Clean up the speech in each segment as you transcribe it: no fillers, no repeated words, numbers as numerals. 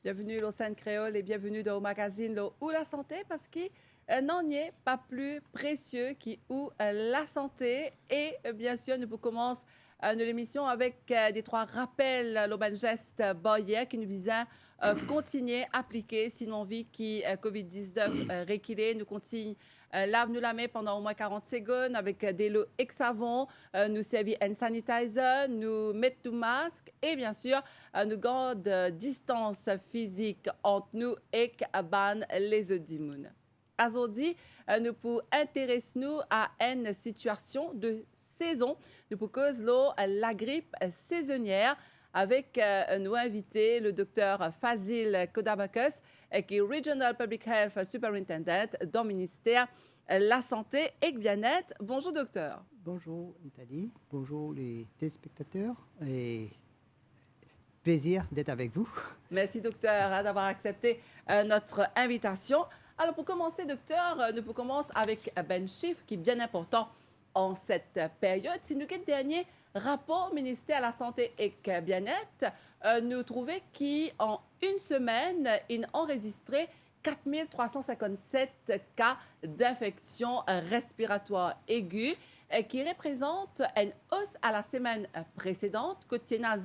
Bienvenue au Scène Créole et bienvenue au magazine Où la santé parce qu'il n'en est pas plus précieux qui où la santé. Et bien sûr, nous commençons l'émission avec des trois rappels, le geste barrière qui nous visent à continuer à appliquer si nous envie qui COVID-19 reculer. Nous continuons lave-nous la main pendant au moins 40 secondes avec des lots ex-savon, nous servir un sanitizer, nous mettre du masque et bien sûr, nous gardons distance physique entre nous et les autres immunes. Aujourd'hui, nous pouvons intéresser nous à une situation de saison. Nous pouvons causer la grippe saisonnière avec nous invité le docteur Fazil Kodabakos, qui est Regional Public Health Superintendent dans le ministère la Santé et le Bien-être. Bonjour docteur. Bonjour Nathalie, bonjour les téléspectateurs et plaisir d'être avec vous. Merci docteur d'avoir accepté notre invitation. Alors pour commencer docteur, nous pouvons commencer avec un chiffre qui est bien important en cette période. Si nous avons le dernier rapport ministère de la Santé et du Bien-être, nous trouvons qu'en une semaine, il a enregistré 4 357 cas d'infection respiratoire aiguë, qui représente une hausse à la semaine précédente, que tient à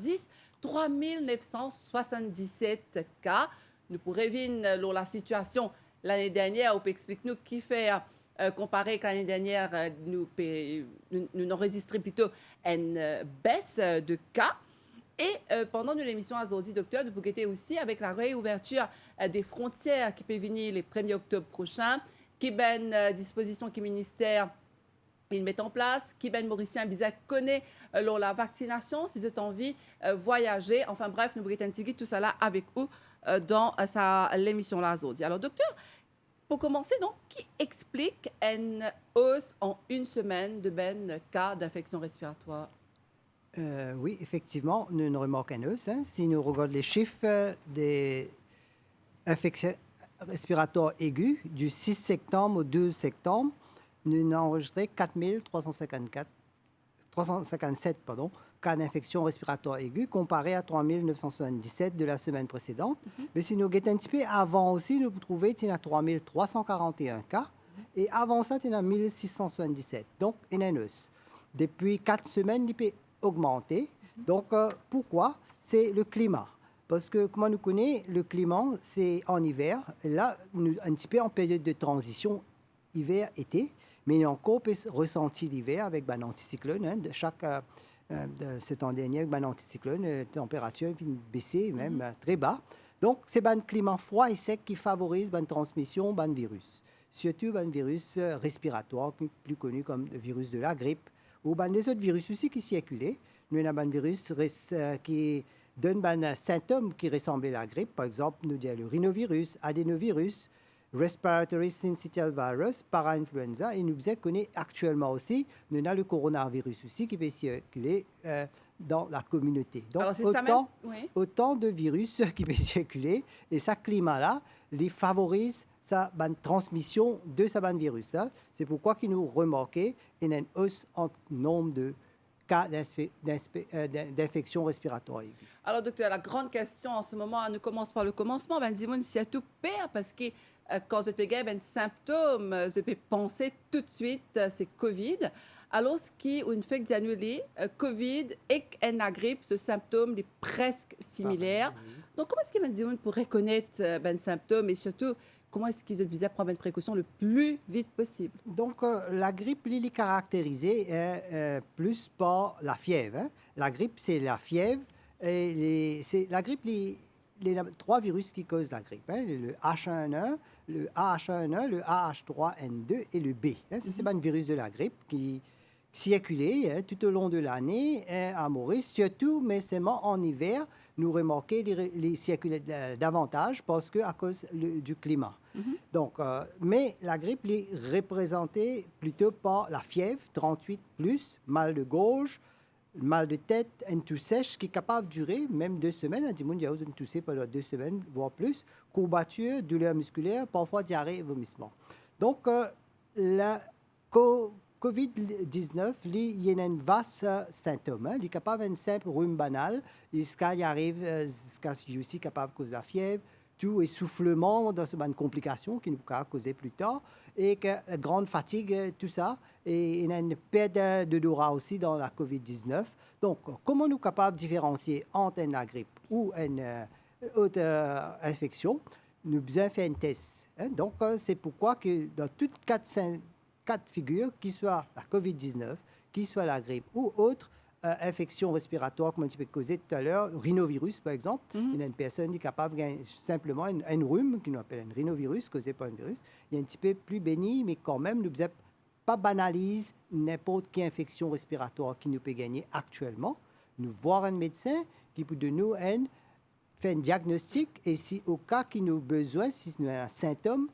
3 977 cas. Nous pourrons revenir la situation l'année dernière, on peut expliquer nous qui fait comparé avec l'année dernière, nous enregistrons plutôt une baisse de cas. Et pendant l'émission Azordi Docteur, nous pouvons aussi avec la réouverture des frontières qui peut venir le 1er octobre prochain, qui est une disposition que le ministère il met en place, qui ben Mauricien Bizet connaît la vaccination, si vous avez envie de voyager. Enfin bref, nous pouvons intégrer tout cela avec vous dans l'émission là aujourd'hui. Alors docteur, pour commencer, donc, qui explique une hausse en une semaine de cas d'infection respiratoire? Oui, effectivement, nous remarquons une hausse. Si nous regardons les chiffres des infections respiratoires aiguës du 6 septembre au 12 septembre, nous avons enregistré 4 357 cas d'infection respiratoire aiguë comparé à 3 977 de la semaine précédente. Mais si nous regardons un petit peu avant aussi, nous trouvons qu'il y a 3 341 cas. Et avant ça, il y a 1677. Donc, il y a une hausse. Depuis 4 semaines, il peut augmenter. Donc, pourquoi? C'est le climat. Parce que, comme nous connaissons, le climat, c'est en hiver. Et là, nous, un petit peu en période de transition hiver-été. Mais il y a encore ressenti l'hiver avec un anticyclone. De chaque de ce temps dernier, avec un anticyclone, la température vient baisser même très bas. Donc, c'est un climat froid et sec qui favorise la transmission d'un virus. Surtout un virus respiratoire, plus connu comme le virus de la grippe, ou les autres virus aussi qui circulent. Nous avons un virus qui donne un symptôme qui ressemble à la grippe. Par exemple, nous avons le rhinovirus, adénovirus, respiratory syncytial virus, para-influenza, et nous connaissons actuellement aussi, nous avons le coronavirus aussi qui peut circuler dans la communauté. Donc, alors, autant de virus qui peuvent circuler, et ce climat-là, les favorise sa transmission de ce virus. C'est pourquoi nous remarquons une hausse en nombre de cas d'infection respiratoire aiguë. Alors, docteur, la grande question en ce moment, nous commençons par le commencement. Ben, dis-moi si c'est tout pire parce que quand je peux un symptôme, je peux penser tout de suite c'est COVID. Alors, ce qui une fait d'annuler COVID et la grippe, ce symptôme est presque similaire. Donc, comment est-ce que ben, pour reconnaître ben symptômes et surtout comment est-ce qu'ils ont prendre une précaution le plus vite possible? Donc, la grippe, elle est caractérisée plus par la fièvre. La grippe, c'est la fièvre. Et la grippe, il y a 3 virus qui causent la grippe. Le H1N1, le AH1N1, le AH3N2 et le B. C'est un virus de la grippe qui circulait tout au long de l'année à Maurice, surtout, mais seulement en hiver, nous remarquons les circuler davantage parce que à cause du climat. Donc, mais la grippe est représentée plutôt par la fièvre, 38 plus, mal de gorge, mal de tête, une toux sèche qui est capable de durer même 2 semaines. Il y a une toussée pendant 2 semaines, voire plus. Courbature, douleur musculaire, parfois diarrhée et vomissement. Donc, la COVID-19, il y a un vaste symptôme. Il est capable d'un simple rhume banal. Il y arrive, il est aussi capable de causer la fièvre, tout essoufflement dans ce une complication qui nous peut causer plus tard, et que grande fatigue, tout ça. Et il y a une perte d'odorat aussi dans la COVID-19. Donc, comment nous sommes capables de différencier entre la grippe ou une autre infection? Nous avons besoin de faire un test. Donc, c'est pourquoi que dans toutes quatre figures, qu'il soit la COVID-19, qu'il soit la grippe ou autre infection respiratoire, comme tu peux causer tout à l'heure, rhinovirus par exemple, il y a une personne qui est capable de simplement un rhume, qu'on appelle un rhinovirus, causé par un virus, il est un petit peu plus béni, mais quand même, nous ne pas banalise n'importe quelle infection respiratoire qui nous peut gagner actuellement. Nous voir un médecin qui peut de nous faire un diagnostic et si au cas qu'il nous a besoin, si nous avons un symptôme,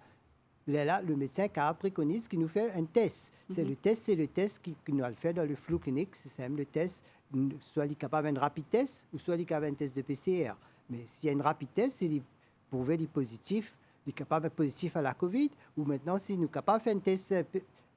là, le médecin préconise qu'il nous fait un test. C'est le test qui nous a fait dans le flou clinique. C'est le test, soit il est capable d'un rapide test ou soit il est capable d'un test de PCR. Mais s'il y a un rapide test, il prouve qu'il est positif, il est capable d'être positif à la COVID. Ou maintenant, si nous sommes capables de faire un test,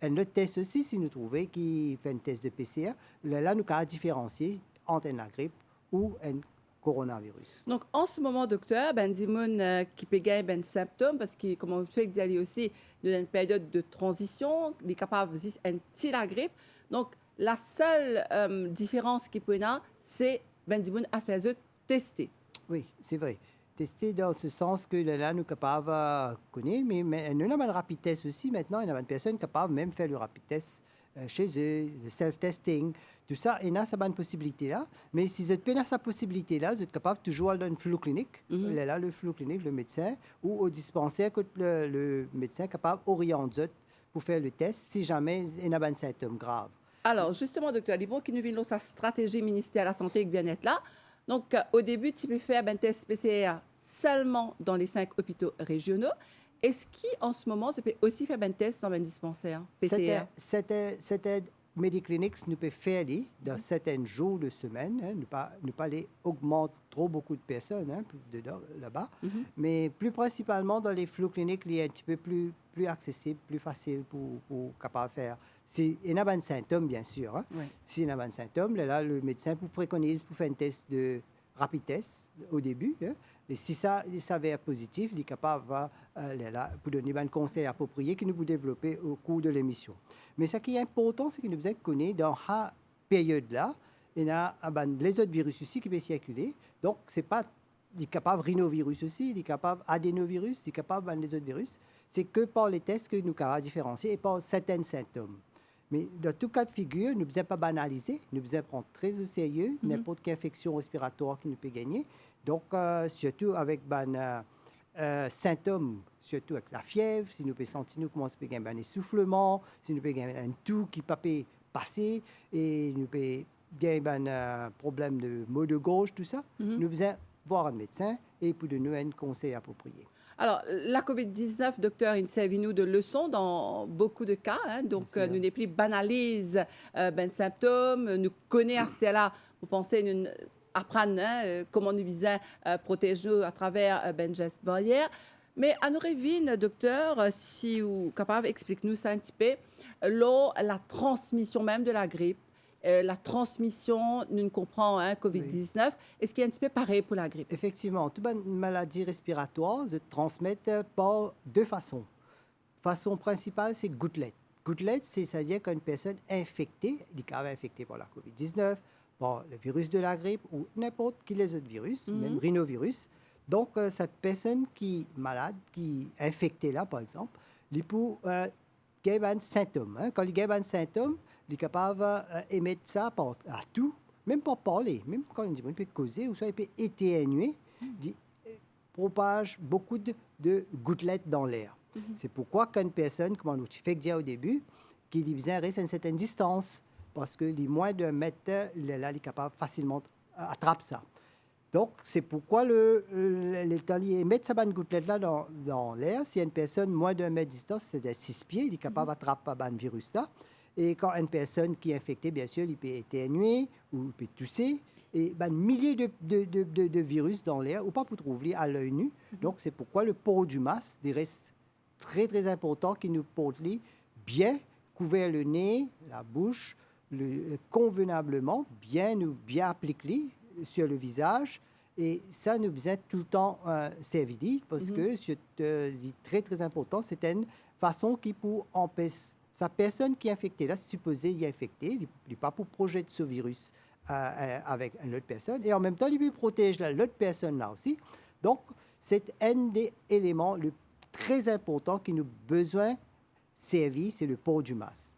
un autre test aussi, si nous trouvons qu'il fait un test de PCR, là, nous pouvons différencier entre la grippe ou un coronavirus. Donc, en ce moment, docteur, ben, dis-moi qui peut gagner ben symptômes parce que, comme on fait, il y a aussi une période de transition, il est capable de un petit la grippe. Donc, la seule différence qu'il peut y avoir, c'est ben dis-moi à faire tester. Oui, c'est vrai. Tester dans ce sens que là, nous sommes capables de connaître, mais nous avons un rapide test aussi maintenant. Il y a une personne capable même de faire le rapide test chez eux, le self-testing, tout ça. Et là, ça a une possibilité-là. Mais si vous avez cette possibilité-là, vous êtes capable toujours d'aller dans une flou clinique. Là, le flou clinique, le médecin, ou au dispensaire, que le médecin est capable d'orienter pour faire le test si jamais il y a un symptôme grave. Alors, justement, docteur Libon, qui nous vient de sa stratégie ministère de la Santé et du Bien-être là. Donc, au début, tu peux faire un test PCR seulement dans les 5 hôpitaux régionaux. Est-ce qu'en ce moment, tu peux aussi faire un test dans un dispensaire PCR? C'était Mediclinics nous peut faire dans certains jours de semaine, ne pas les augmenter trop beaucoup de personnes là-bas, mais plus principalement dans les flux cliniques, il est un petit peu plus accessible, plus facile pour capable de faire. Il y a un symptôme, bien sûr. Oui. S'il y a un symptôme, là, le médecin vous préconise pour faire un test de rapide test au début. Et si ça s'avère positif, il est capable pour donner un conseil approprié que nous pouvons développer au cours de l'émission. Mais ce qui est important, c'est que nous devons connaître dans cette période-là, il y a les autres virus aussi qui peuvent circuler. Donc, c'est pas, il est capable rhinovirus aussi, il est capable adénovirus, il est capable les autres virus. C'est que par les tests que nous pouvons différencier et par certains symptômes. Mais dans tout cas de figure, nous ne devons pas banaliser, nous devons prendre très au sérieux n'importe quelle infection respiratoire qui nous peut gagner. Donc, surtout avec symptômes, surtout avec la fièvre, si nous pouvons sentir nous commençons à gagner un essoufflement, si nous pouvons gagner un tout qui peut passer, et nous pouvons gagner un problème de maux de gorge, tout ça, nous devons voir un médecin et pour donner un conseil approprié. Alors, la COVID-19, docteur, il servi nous de leçon dans beaucoup de cas. Donc, nous n'est plus banalise ben symptômes, nous connaît à ce là, vous pensez, nous apprendre comment nous visons protéger nous à travers ben gestes barrières. Mais à nous revient, docteur, si vous êtes capable, explique-nous ça un petit peu, la transmission même de la grippe. La transmission, nous comprenons COVID-19. Oui. Est-ce qu'il y a un petit peu pareil pour la grippe? Effectivement, toute maladie respiratoire se transmettent par deux façons. Façon principale, c'est gouttelette. Gouttelette, c'est-à-dire qu'une personne infectée, elle est infectée par la COVID-19, par le virus de la grippe ou n'importe quel autre virus, même rhinovirus. Donc, cette personne qui est malade, qui est infectée là, par exemple, il peut avoir un symptôme. Quand il a un symptôme, il est capable d'émettre ça à tout, même pas parler, même quand il peut causer ou soit il peut éternuer, il propage beaucoup de gouttelettes dans l'air. C'est pourquoi qu'une personne, comme on fait dire au début, qui reste à une certaine distance, parce que les moins de mètre, il est capable facilement attraper ça. Donc, c'est pourquoi l'Italie met sa gouttelette-là dans l'air. Si une personne moins d'un mètre de distance, c'est à 6 pieds, il est capable d'attraper un virus-là. Et quand une personne qui est infectée, bien sûr, il peut éternuer ou il peut tousser. Et milliers de virus dans l'air, ou pas pour trouver à l'œil nu. Donc, c'est pourquoi le port du masque reste très, très important, qui nous porte bien couvrir le nez, la bouche, convenablement, bien appliquer sur le visage. Et ça nous besoin tout le temps servir parce que c'est très, très important. C'est une façon qui pour empêcher sa personne qui est infectée, là, supposé y est infecté, il n'est pas pour projeter ce virus avec une autre personne. Et en même temps, il peut protéger l'autre personne là aussi. Donc, c'est un des éléments très importants qui nous besoin servir, c'est le port du masque.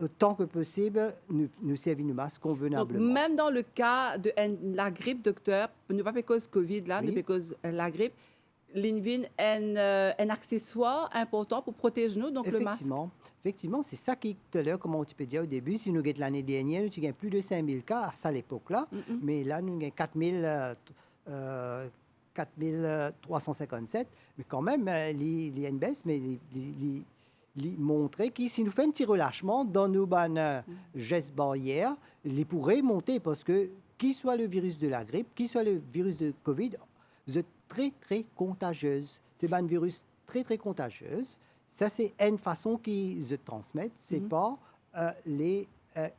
Autant que possible, nous servir du masque convenablement. Donc, même dans le cas de la grippe, docteur, ne pas cause COVID, là, ne pas cause la grippe, l'invine un accessoire important pour protéger nous, donc le masque. Effectivement, c'est ça qui, tout à l'heure, comme tu peux dire au début, si nous avons l'année dernière, nous avons plus de 5000 cas à ça l'époque-là, mais là, nous avons 4357, mais quand même, il y a une baisse, mais montrer que si nous faisons un petit relâchement dans nos gestes barrières, ils pourraient monter parce que, qui soit le virus de la grippe, qui soit le virus de COVID, c'est très, très contagieuse. C'est un virus très, très contagieuse. Ça, c'est une façon qu'ils se transmettent. Ce n'est pas les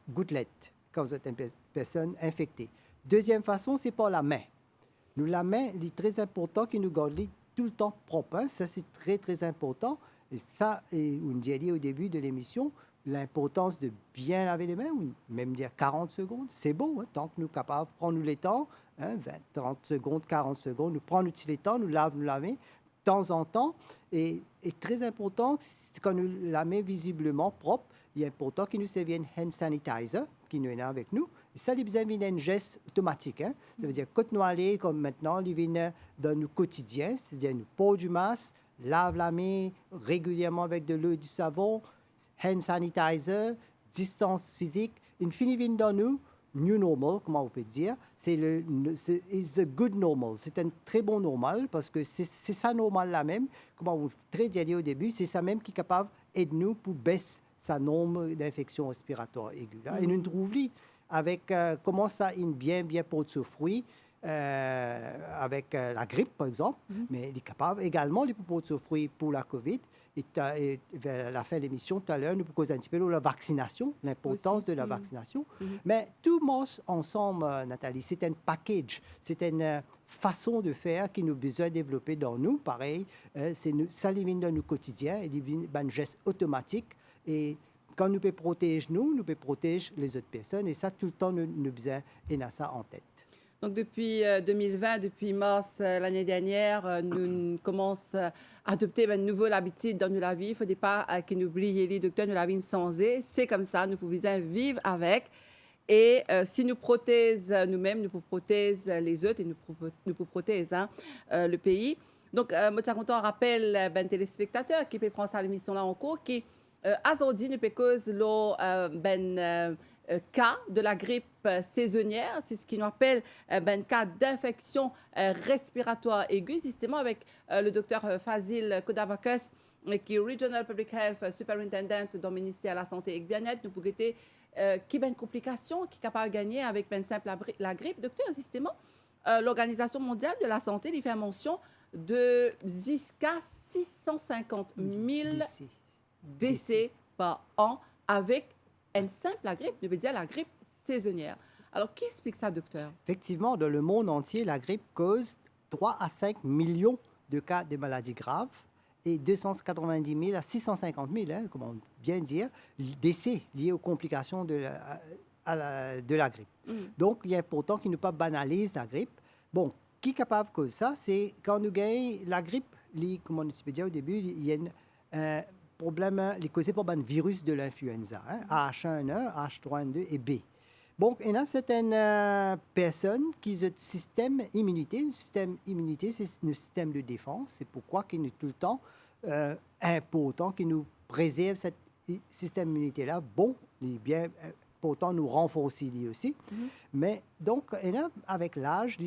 gouttelettes quand vous êtes une personne infectée. Deuxième façon, c'est pas la main. La main, il est très important que nous gardions tout le temps propre. Hein. Ça, c'est très, très important. Et ça, on dit au début de l'émission, l'importance de bien laver les mains, ou même dire 40 secondes, c'est beau, hein, tant que nous sommes capables de prendre les temps, 20, 30 secondes, 40 secondes, nous prenons les temps, nous laver de temps en temps. Et très important, quand nous la main visiblement propre, il est important qu'il nous serve un hand sanitizer qui nous est là avec nous. Et ça, il besoin d'un geste automatique. Hein. Ça veut dire que nous allons, comme maintenant, il vient dans nos quotidiens, c'est-à-dire nous portons du masque, lave la main régulièrement avec de l'eau et du savon, hand sanitizer, distance physique. Une finit dans nous, new normal, comment on peut dire, c'est the good normal. C'est un très bon normal parce que c'est ça normal là même, comme on très dit au début, c'est ça même qui est capable d'aider nous pour baisser sa nombre d'infections respiratoires aiguës. Et nous trouvons avec comment ça une bien pour ce fruit. Avec la grippe, par exemple, mais il est capable également de s'offrir pour la COVID. Et vers la fin de l'émission, tout à l'heure, nous pouvons un petit peu de la vaccination, l'importance de la vaccination. Mais tout marche ensemble, Nathalie. C'est un package, c'est une façon de faire qui nous besoin de développer dans nous. Pareil, ça l'élimine dans nos quotidiens, il devient un geste automatique. Et quand nous pouvons protéger nous pouvons protéger les autres personnes. Et ça, tout le temps, nous besoin d'avoir ça en tête. Donc, depuis 2020, depuis mars l'année dernière, nous commençons à adopter une nouvelle habitude dans notre vie. Il ne faut pas que nous oublions les docteurs, nous la vie sans eux. C'est comme ça, nous pouvons vivre avec. Et si nous protégeons nous-mêmes, nous pouvons protéger les autres et nous pouvons protéger le pays. Donc, moi, je suis content, rappelle un téléspectateur qui peut prendre cette émission-là en cours, qui, aujourd'hui, nous peut causer cas de la grippe saisonnière, c'est ce qu'on appelle un cas d'infection respiratoire aiguë, justement avec le docteur Fazil Kodavakas, qui est Regional Public Health Superintendent dans le ministère de la Santé et du Bien-être. Nous pouvons qui a une complication qui est capable de gagner avec ben simple la grippe. Docteur, justement, l'Organisation mondiale de la santé lui fait mention de jusqu'à 650 000 décès par an avec une simple grippe, je veux dire la grippe saisonnière. Alors, qui explique ça, docteur? Effectivement, dans le monde entier, la grippe cause 3 à 5 millions de cas de maladies graves et 290 000 à 650 000, hein, comment bien dire, décès liés aux complications de la grippe. Donc, il est important qu'il ne pas banalise la grippe. Bon, qui est capable de causer ça? C'est quand nous gagnons la grippe, comme on peut dire au début, il y a problème causé par un virus de l'influenza, hein, H1N1, H3N2 et B. Donc, et là, c'est une personne qui a un système immunité. Le système immunité, c'est un système de défense. C'est pourquoi il est tout le temps important qu'il nous préserve ce système immunité-là. Bon, il est bien important nous renforcer lui aussi. Mais donc, et là, avec l'âge,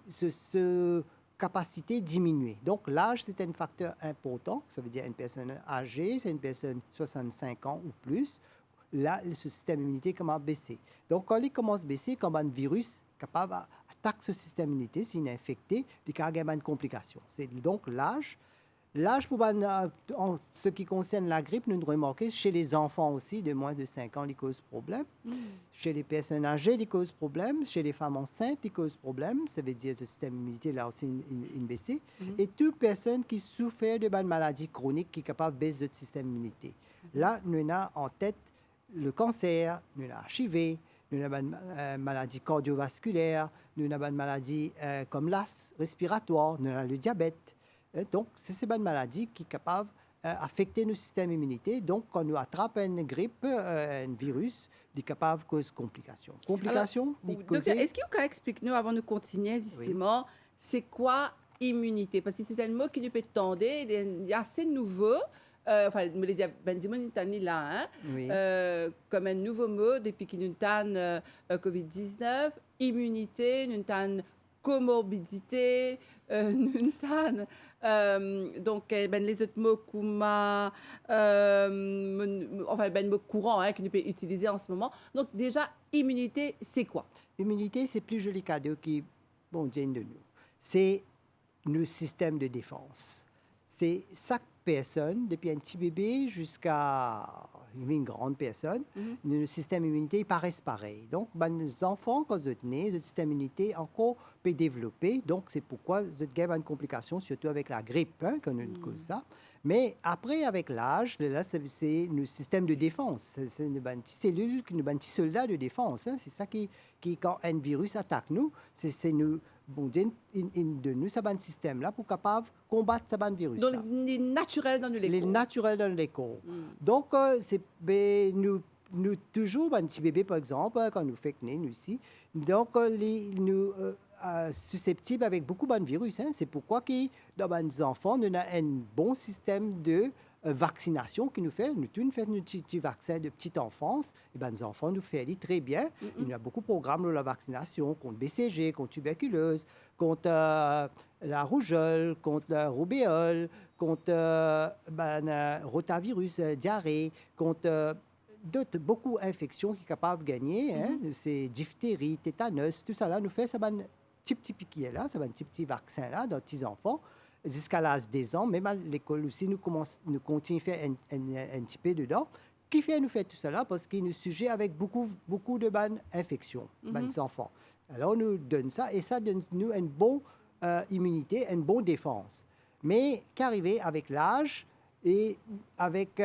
ce capacité diminuée. Donc, l'âge, c'est un facteur important. Ça veut dire une personne âgée, c'est une personne de 65 ans ou plus. Là, ce système immunité commence à baisser. Donc, quand il commence à baisser, comme un virus capable d'attaquer ce système immunité, s'il est infecté, il y a une complication. C'est donc l'âge. L'âge, en ce qui concerne la grippe, nous remarquons chez les enfants aussi, de moins de 5 ans, ils causent problème. Chez les personnes âgées, ils causent problème. Chez les femmes enceintes, ils causent problème. Ça veut dire que le système immunitaire, là aussi, une baissée. Et toute personne qui souffre de maladies chroniques qui est capable de baisser le système immunitaire. Là, nous avons en tête le cancer, nous avons HIV, nous avons une maladie cardiovasculaire, nous avons une maladie comme l'asthme respiratoire, nous avons le diabète. Donc, c'est ces bonnes maladies qui sont capables d'affecter notre système immunitaire. Donc, quand nous attrapons une grippe, un virus, il est capable de causer complications. Complications, docteur, est-ce que vous pouvez expliquer nous avant de continuer, justement, c'est quoi immunité? Parce que c'est un mot qui nous peut tendre, il est assez nouveau. Enfin, me les ben là, hein, Oui. comme un nouveau mot depuis qu'il nous tanne Covid-19, immunité, nous tanne comorbidité, nous tanne donc ben les autres mots kuma, enfin ben mots courants hein, que nous peut utiliser en ce moment. Donc déjà immunité, c'est quoi? Immunité, c'est plus joli cadeau qui bon vient de nous. C'est nos systèmes de défense. C'est chaque personne, depuis un petit bébé jusqu'à une grande personne, le système immunitaire paraît pareil. Donc, les enfants, quand ils sont nés, le système immunitaire encore peut développer. Donc, c'est pourquoi ils ont une complication, surtout avec la grippe, hein, quand on cause ça. Mais après, avec l'âge, là, c'est le système de défense. C'est une petite cellule, une petite soldat de défense. Hein. C'est ça qui, quand un virus attaque nous, c'est nous. Bon, de nous, ça un système-là pour capable combattre ce virus. Donc, les naturels dans le corps. Les naturels dans le corps. Donc, c'est nous toujours, un petit bébé, par exemple, quand nous faisons nous ici, donc, nous susceptibles avec beaucoup de virus. Hein. C'est pourquoi, dans les enfants, nous avons un bon système de vaccination qui nous fait. Nous faisons un petit vaccin de petite enfance. Et ben, les enfants nous font très bien. Il y a beaucoup de programmes de la vaccination contre BCG, contre tuberculose, contre la rougeole, contre la rubéole, contre rotavirus, diarrhée, contre beaucoup d'infections qui sont capables de gagner. Hein. C'est diphtérie, tétanos, tout ça là nous fait ça petit piquet là, ça un petit vaccin là dans les petits enfants. Jusqu'à l'âge des ans, même à l'école aussi, nous continuons à faire un petit peu dedans. Qui fait nous faire tout cela? Parce qu'il nous sujet avec beaucoup de bonnes infections, des enfants. Alors, nous donne ça et ça donne nous une bonne immunité, une bonne défense. Mais qu'arriver avec l'âge et avec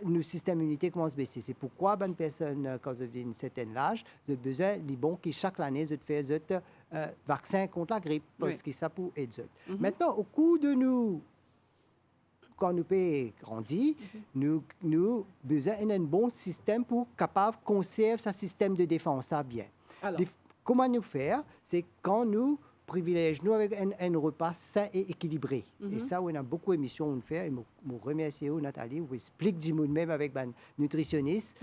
nos systèmes immunitaires commencent à baisser. C'est pourquoi une personne, quand elle vient un certain âge, a besoin de bon qui chaque année fait vaccin contre la grippe, parce que ça peut aider. Maintenant, au cours de nous, quand nous pouvons grandir, nous avons besoin d'un bon système pour capable conserver ce système de défense bien. Alors. Comment nous faire? C'est quand nous privilégions avec un repas sain et équilibré. Et ça, on a beaucoup d'émissions à faire. Et je remercie Nathalie, vous expliquez même avec un nutritionniste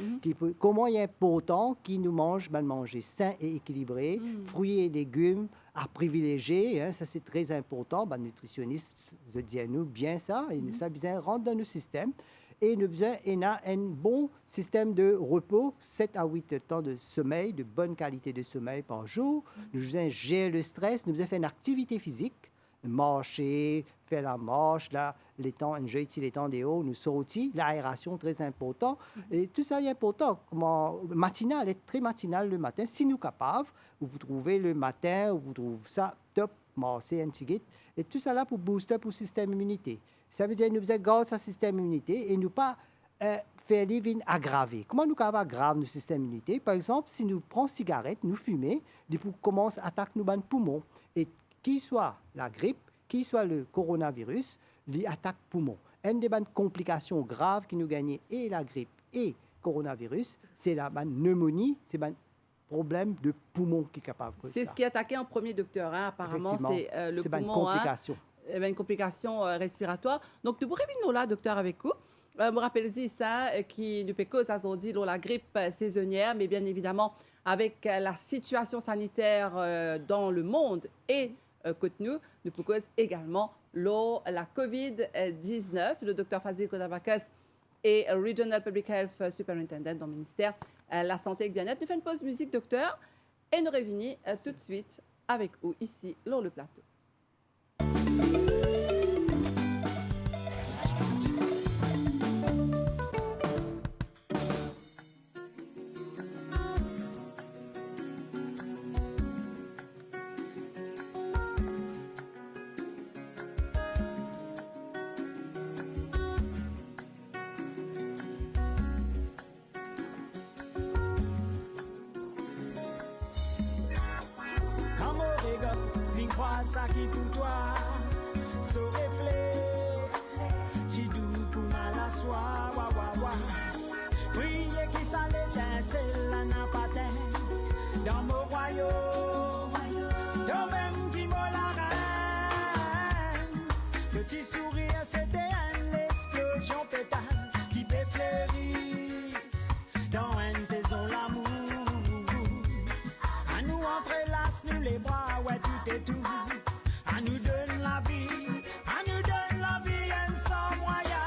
comment il est important qu'il nous manger sain et équilibré, fruits et légumes à privilégier. Hein, ça, c'est très important. Le nutritionniste dit à nous bien ça. Et ça bien rentre dans nos systèmes. Et nous avons un bon système de repos, 7 à 8 temps de sommeil, de bonne qualité de sommeil par jour. Nous avons gérer le stress, nous avons fait une activité physique, marcher, faire la marche, là, les temps, les temps des hauts, nous sortir, l'aération très important. Et tout ça est important. Matinal, est très matinal le matin. Si nous sommes capables, vous trouvez le matin, vous trouvez ça top, marcher un petit guide. Et tout ça là pour booster pour le système immunitaire. Ça veut dire que nous avons gardé ce système immunitaire et nous pas faire les vignes aggraver. Comment nous pouvons aggraver notre système immunitaire? Par exemple, si nous prenons cigarette, nous fumons, depuis commence à attaquer nos poumons. Et qu'il soit la grippe, qu'il soit le coronavirus, il attaque poumons. Une des complications graves qui nous gagnent et la grippe et le coronavirus, c'est la pneumonie, c'est un problème de poumon qui est capable de c'est ça. Ce qui est attaqué en premier, docteur. Hein. Apparemment, c'est le poumon. C'est une complication. Une complication respiratoire. Donc, nous pourrions là, docteur, avec vous. Je me rappelle ça qui nous peut causer aujourd'hui la grippe saisonnière, mais bien évidemment, avec la situation sanitaire dans le monde et côté nous peut causer également la COVID-19. Le docteur Fazil Kodabakas est Regional Public Health Superintendent dans le ministère de la Santé et du Bien-être. Nous faisons une pause musique, docteur, et nous revenons tout de suite avec vous ici, sur le plateau. crois ça qui pour toi, so reflet, tu doux pour mal à soi, wa wa wa. Priez qui ça l'étincelle, la n'a pas dans mon royaume, toi-même qui m'as la reine. Petit sourire, c'était une explosion pétale qui peut fleurir dans une saison l'amour. À nous entrelace, nous les bras, ouais, tout est tout. À nous donne la vie, à nous donne la vie, un sans moyen.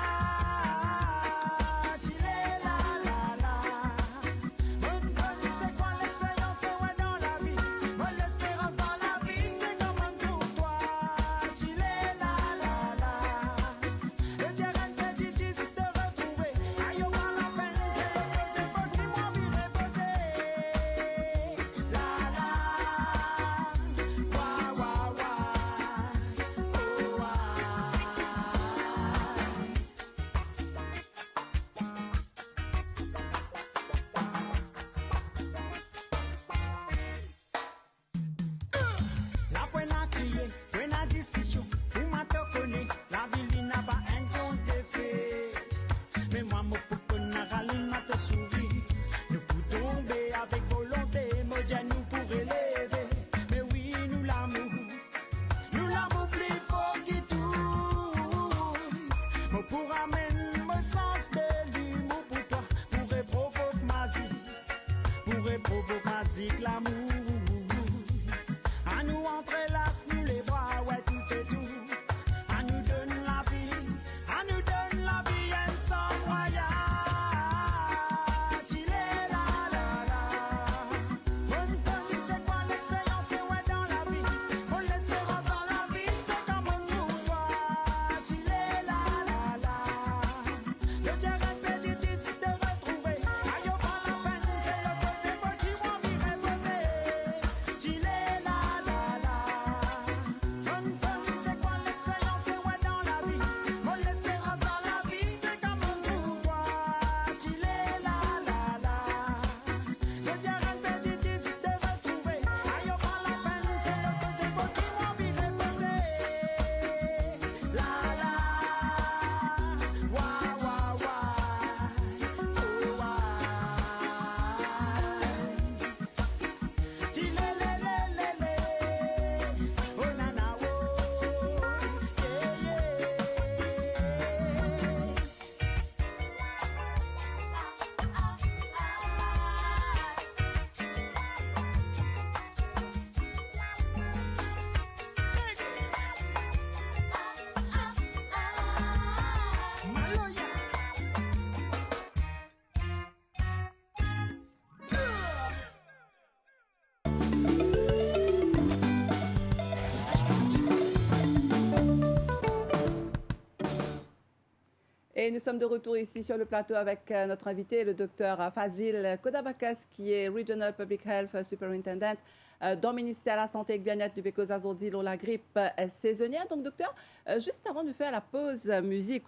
Et nous sommes de retour ici sur le plateau avec notre invité, le docteur Fazil Kodabakas, qui est Regional Public Health Superintendent dans le ministère de la Santé et Bien-être du Bécos Azordi, la grippe saisonnière. Donc, docteur, juste avant de faire la pause musique,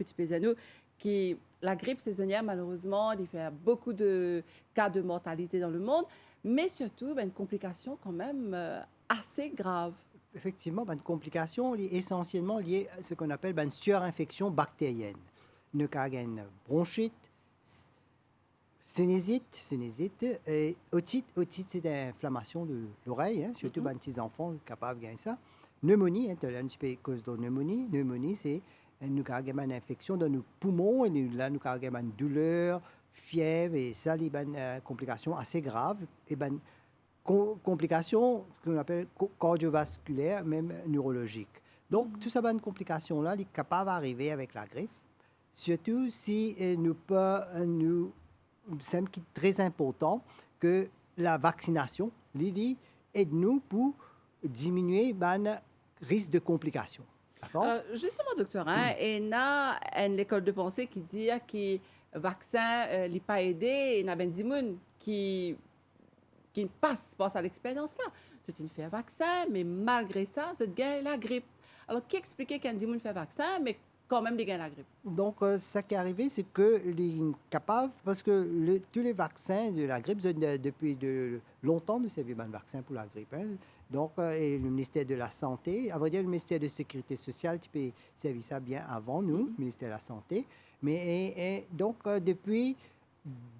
qui la grippe saisonnière, malheureusement, il fait beaucoup de cas de mortalité dans le monde, mais surtout une complication quand même assez grave. Effectivement, une complication essentiellement liée à ce qu'on appelle une surinfection bactérienne. Une bronchite, sinusite, et otite, c'est l'inflammation de l'oreille, hein, surtout les petits enfants capables de gagner ça. Pneumonie, tu as une cause de pneumonie. Pneumonie, c'est une infection dans nos poumons, et là, nous avons une douleur, fièvre, et ça, c'est une complication assez grave. Et complications, ce qu'on appelle cardiovasculaires, même neurologiques. Donc, tout ça, une complication-là, est capable d'arriver avec la griffe. Surtout si nous semble très important que la vaccination, aide-nous pour diminuer le risque de complications. Alors, justement, docteur, il y a une école de pensée qui dit que le vaccin n'a pas aidé, il y a des gens qui passent à l'expérience-là. C'est une fait un vaccin, mais malgré ça, c'est gagne la grippe. Alors, qui expliquait qu'un démon fait vaccin, mais quand même de gagner la grippe. Donc, ce qui est arrivé, c'est que les capables, parce que tous les vaccins de la grippe, depuis longtemps, nous servons un vaccin pour la grippe. Hein. Donc, et le ministère de la Santé, à vrai dire, le ministère de la Sécurité sociale, tu peux servir ça bien avant nous, le ministère de la Santé. Mais donc, depuis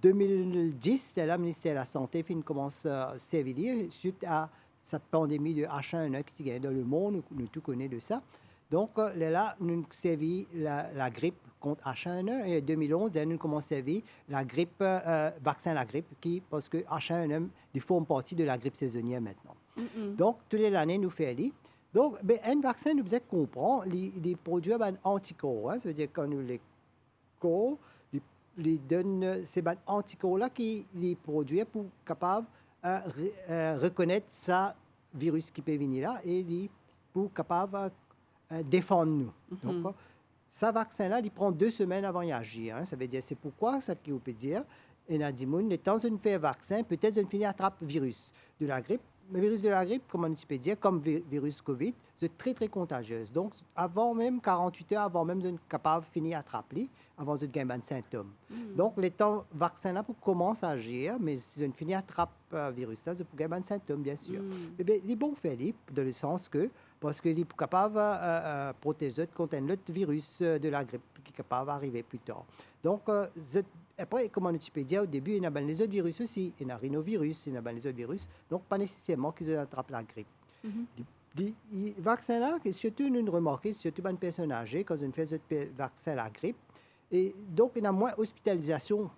2010, là, le ministère de la Santé commence à servir suite à cette pandémie de H1N1 qui gagne dans le monde, nous tout connaissons de ça. Donc, là, nous avons servi la grippe contre H1N1 et en 2011, là, nous avons commencé à servir la grippe, vaccin à la grippe, parce que H1N1 il forme partie de la grippe saisonnière maintenant. Donc, toutes les années, nous faisons. Donc, un vaccin, nous faisons comprendre, les produits anticorps. Hein, ça veut dire quand nous les corps, les donne ces anticorps-là qui les produisent pour capable reconnaître ça virus qui peut venir là et pour capable défendre nous. Donc, ce vaccin-là, il prend 2 semaines avant d'agir. Hein. Ça veut dire, c'est pourquoi, ça qui vous peut dire, et a dit, les temps où on fait un vaccin, peut-être on finit attrape virus de la grippe. Le virus de la grippe, comment tu peux dire, comme virus COVID, c'est très, très contagieuse. Donc, avant même, 48 heures avant même, on est capable de finir attraper, avant de gagner des symptômes. Donc, les temps vaccin-là pour commencer à agir, mais si on finit attrape le virus-là, c'est pour gagner des symptômes, bien sûr. Eh bien, il est bon faire, dans le sens que, parce qu'il est capable de protéger contre un autre virus de la grippe qui est capable d'arriver plus tard. Donc, après, comme tu peux dire, au début, il y a les autres virus aussi. Il y a le rhinovirus, il y a les autres virus. Donc, pas nécessairement qu'ils attrapent la grippe. Les vaccins-là, surtout, nous remarquons, surtout les personnes âgées, quand on fait ce vaccin à la grippe. Et donc, il y a moins d'hospitalisation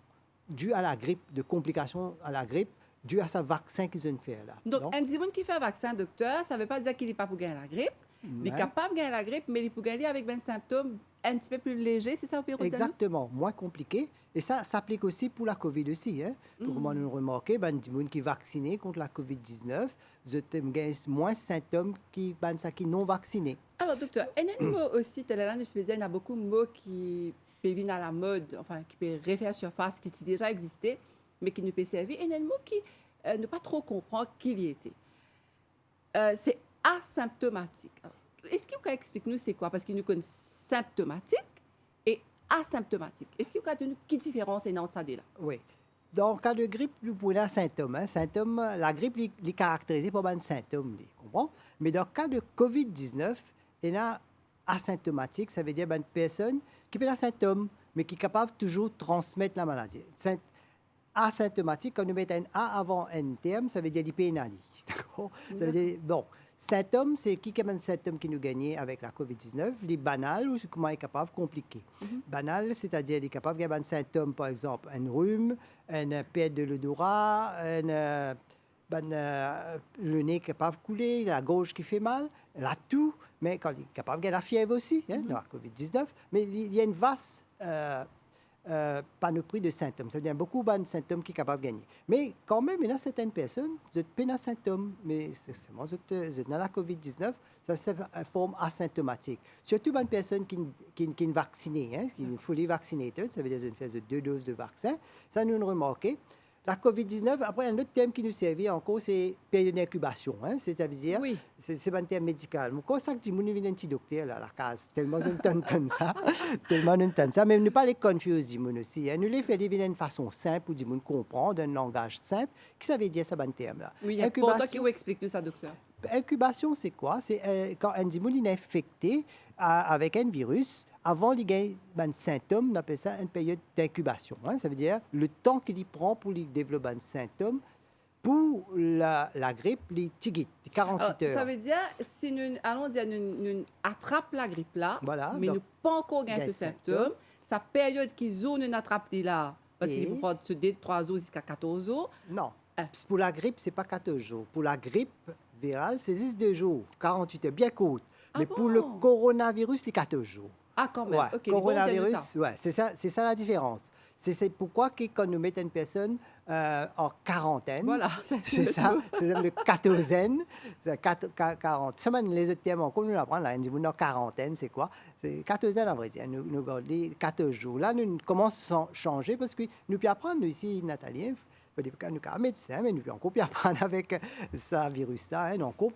due à la grippe, de complications à la grippe, dû à ce vaccin qu'ils ont fait là. Donc, un monde qui fait un vaccin, docteur, ça ne veut pas dire qu'il n'est pas pour gagner la grippe. Il est capable de gagner la grippe, mais il peut gagner avec des symptômes un petit peu plus légers, c'est ça, au pire? Exactement, moins compliqué. Et ça s'applique aussi pour la COVID aussi. Hein. Pour comment nous remarquons, des gens qui sont vaccinés contre la COVID-19, ils ont moins de symptômes que ceux qui non vaccinés. Alors, docteur, un mot aussi, il y a beaucoup de mots qui peuvent venir à la mode, enfin, qui peuvent refaire à surface, qui ont déjà existé, mais qui ne peuvent servir. Et il y a un mot qui ne pas trop comprendre qui y était. C'est asymptomatique. Alors, est-ce que vous pouvez expliquer nous c'est quoi? Parce qu'il nous connaît symptomatique et asymptomatique. Est-ce que vous pouvez nous quelle différence est entre ça là? Oui. Dans le cas de grippe, nous pouvons avoir un symptôme. Hein. Symptôme, la grippe est caractérisée par un symptôme. Comprends? Mais dans le cas de COVID-19, il y a asymptomatique, ça veut dire une personne qui peut avoir un symptôme, mais qui est capable de toujours transmettre la maladie. Asymptomatique, quand nous mettons un A avant un terme, ça veut dire qu'il peut y aller. D'accord? Ça veut dire, bon, symptômes, c'est qui a un symptôme qui nous gagne avec la COVID-19, les banals ou comment il est capable de compliquer. Banal, c'est-à-dire qu'il est capable d'avoir un symptôme, par exemple, un rhume, une perte de l'odorat, le nez qui est capable de couler, la gorge qui fait mal, la toux, mais quand il est capable d'avoir la fièvre aussi, hein, dans la COVID-19, mais il y a une vaste panoplie de symptômes. Ça veut dire beaucoup de symptômes qui sont capables de gagner. Mais quand même, il y a certaines personnes qui ont des symptômes. Mais moi, dans la COVID-19, ça c'est une forme asymptomatique. Surtout les personnes qui sont vaccinées, hein, qui sont fully vaccinées, ça veut dire qu'elles font 2 doses de vaccin. Ça, nous remarquons. La COVID-19, après, un autre thème qui nous servait encore, c'est période d'incubation. Hein, c'est-à-dire, oui. c'est un terme médical. Quand ça dit, nous venons un petit docteur là, la case, tellement nous entendons ça, tellement nous entendons ça, mais nous ne pas les confuser aussi. Hein, nous les faisons d'une façon simple, pour dire, nous comprendre, un langage simple, qui ça veut dire ça, un terme-là. Oui, pour qui vous explique tout ça, docteur? Incubation, c'est quoi? C'est quand un démon est infecté avec un virus, avant il gagne un symptôme, on appelle ça une période d'incubation. Hein? Ça veut dire le temps qu'il prend pour développer un symptôme. Pour la grippe, les 48 heures. Ça veut dire, si nous attrapons la grippe là, voilà, mais nous n'avons pas encore gagné ce symptôme, sa période qui zone nous attrape là, parce qu'il faut prendre 3 jours jusqu'à 14 jours. Non, pour la grippe, ce n'est pas 14 jours. Pour la grippe virale, c'est juste 2 jours, 48 heures, bien courte. Mais pour le coronavirus, c'est 14 jours. Ah, quand même. Ouais, Okay, coronavirus, ouais, c'est ça la différence. C'est pourquoi quand nous mettons une personne en quarantaine, voilà, c'est ça, c'est le quatorzaine, 40. Semaine les autres termes, comme nous l'apprendre là, on dit en quarantaine, c'est quoi? C'est quatorzaine à vrai dire. Nous gardons 14 jours. Là, nous commençons à changer parce que nous pouvons apprendre ici, Nathalie, Peut-être que nous sommes médecins, mais nous pouvons encore apprendre avec ce virus-là. Hein. Nous encore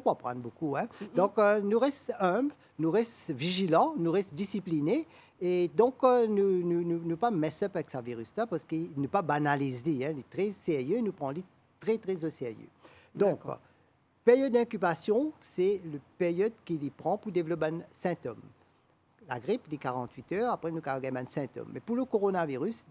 pas apprendre beaucoup. Hein. Donc, nous restons humbles, nous restons vigilants, nous restons disciplinés. Et donc, nous pas mess up avec ce virus-là parce qu'il ne pas banaliser. Hein. Il est très sérieux, nous prenons très, très au sérieux. Donc, période d'incubation, c'est la période qu'il prend pour développer un symptôme. La grippe, les 48 heures, après, nous avons un symptôme. Mais pour le coronavirus,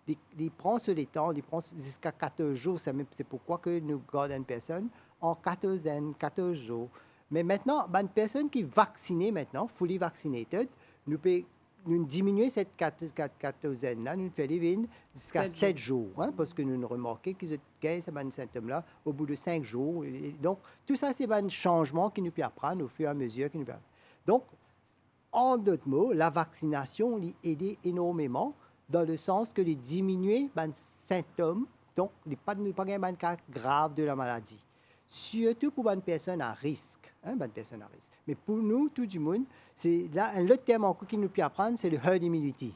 il prend sur les temps, il prend jusqu'à 14 jours. C'est pourquoi que nous gardons une personne en 14 jours. Mais maintenant, une personne qui est vaccinée maintenant, fully vaccinated, nous diminuer cette quatorzaine-là, nous faisons jusqu'à 7 jours, hein, parce que nous remarquons qu'ils ont ces symptômes-là au bout de 5 jours. Et donc, tout ça, c'est un changement qui nous peut apprendre au fur et à mesure. Donc, en d'autres mots, la vaccination aide énormément dans le sens que les diminuer les symptômes, donc ne pas un cas grave de la maladie. Surtout pour une personne à risque. Hein, personne à risque. Mais pour nous, tout le monde, c'est là un autre terme encore qui nous peut apprendre, c'est le herd immunity.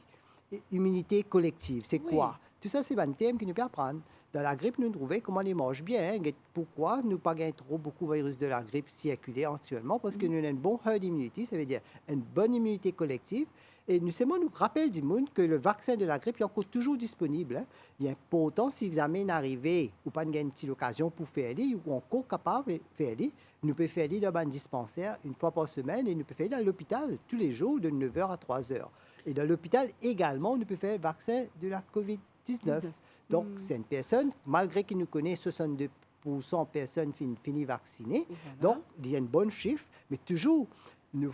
Immunité collective, c'est quoi? Tout ça, c'est un terme qui nous peut apprendre. Dans la grippe, nous trouvons comment les mange bien. Hein? Pourquoi nous pas trop beaucoup de virus de la grippe circuler actuellement? Parce que nous avons une bonne herd immunity, ça veut dire une bonne immunité collective. Et nous rappelle du monde que le vaccin de la grippe est encore toujours disponible. Hein. Il est important, si l'examen est arrivé ou pas une petite occasion pour faire aller, ou encore capable de faire aller, nous pouvons faire aller dans un dispensaire une fois par semaine et nous pouvons faire aller à l'hôpital tous les jours de 9h à 3h. Et dans l'hôpital également, nous pouvons faire le vaccin de la COVID-19. Donc, c'est une personne, malgré qu'il nous connaît 62% de personnes finies vaccinées, donc il y a une bonne chiffre, mais toujours, nous